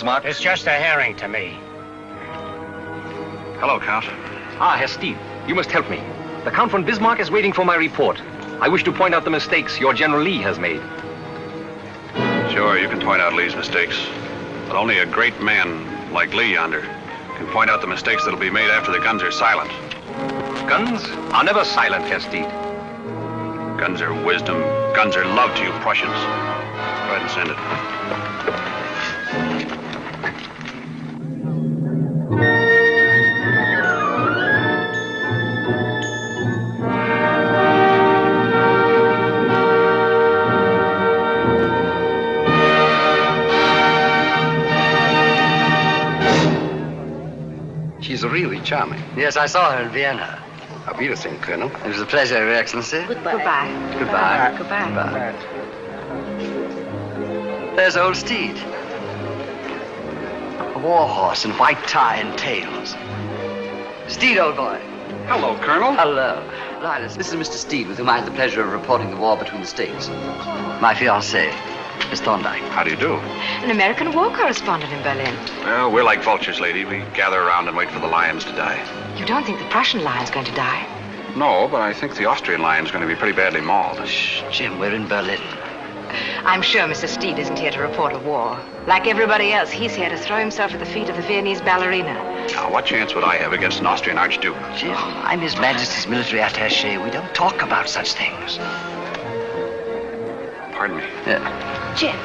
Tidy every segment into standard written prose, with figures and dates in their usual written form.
Bismarck. It's just a herring to me. Hello, Count. Ah, Herr Steed, you must help me. The Count von Bismarck is waiting for my report. I wish to point out the mistakes your General Lee has made. Sure, you can point out Lee's mistakes. But only a great man like Lee yonder can point out the mistakes that'll be made after the guns are silent. Guns are never silent, Herr Steed. Guns are wisdom. Guns are love to you Prussians. Go ahead and send it. She's really charming. Yes, I saw her in Vienna. Auf Wiedersehen, Colonel. It was a pleasure, Your Excellency. Goodbye. Goodbye. Goodbye. There's old Steed. A war horse in white tie and tails. Steed, old boy. Hello, Colonel. Hello. Linus, this is Mr. Steed, with whom I had the pleasure of reporting the war between the states. My fiancée, Miss Thorndyke. How do you do? An American war correspondent in Berlin. Well, we're like vultures, lady. We gather around and wait for the lions to die. You don't think the Prussian lion's going to die? No, but I think the Austrian lion's going to be pretty badly mauled. Shh, Jim, we're in Berlin. I'm sure Mr. Steed isn't here to report a war. Like everybody else, he's here to throw himself at the feet of the Viennese ballerina. Now, what chance would I have against an Austrian archduke? Jim, I'm His Majesty's military attaché. We don't talk about such things. Pardon me. Yeah. Jim,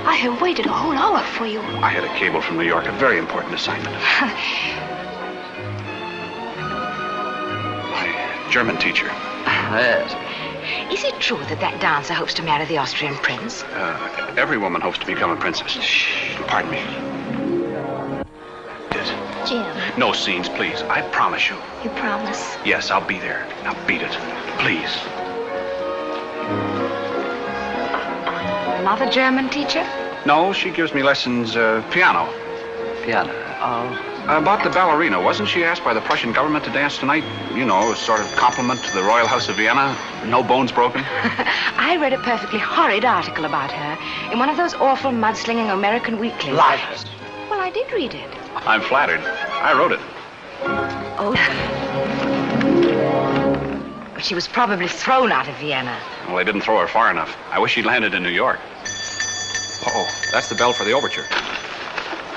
I have waited a whole hour for you. I had a cable from New York, a very important assignment. My German teacher. Yes. Is it true that that dancer hopes to marry the Austrian prince? Every woman hopes to become a princess. Shh. Pardon me. Jim, No scenes, please. I promise you. you promise? Yes, I'll be there. Now beat it. Please. Another German teacher? No, she gives me lessons, piano. Piano. Oh. About the ballerina, wasn't she asked by the Prussian government to dance tonight? You know, a sort of compliment to the Royal House of Vienna. No bones broken. I read a perfectly horrid article about her in one of those awful mudslinging American weeklies. Liars. Well, I did read it. I'm flattered. I wrote it. Oh. But she was probably thrown out of Vienna. Well, they didn't throw her far enough. I wish she'd landed in New York. Uh-oh, that's the bell for the overture.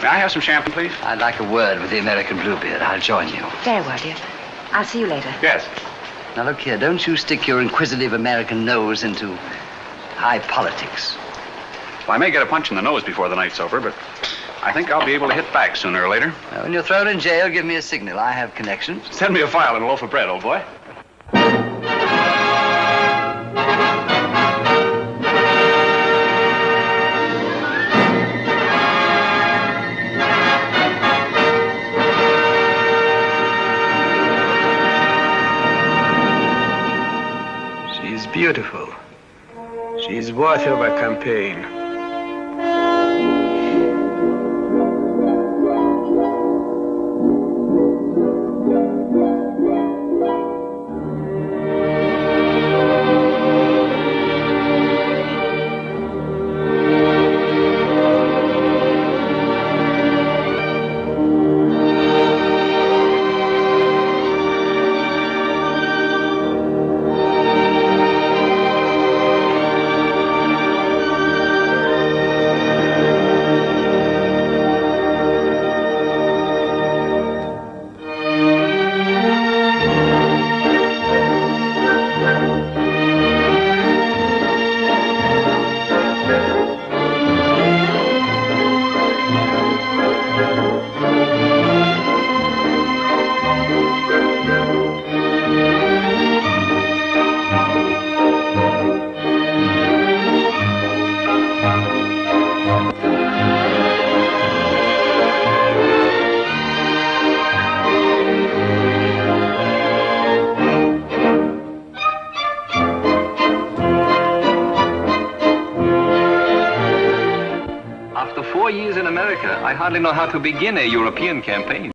May I have some champagne, please? I'd like a word with the American Bluebeard. I'll join you. Very well, dear. I'll see you later. Yes. Now, look here. Don't you stick your inquisitive American nose into high politics. Well, I may get a punch in the nose before the night's over, but I think I'll be able to hit back sooner or later. Now, when you're thrown in jail, give me a signal. I have connections. Send me a file and a loaf of bread, old boy. She's beautiful. She's worth of a campaign. After 4 years in America, I hardly know how to begin a European campaign.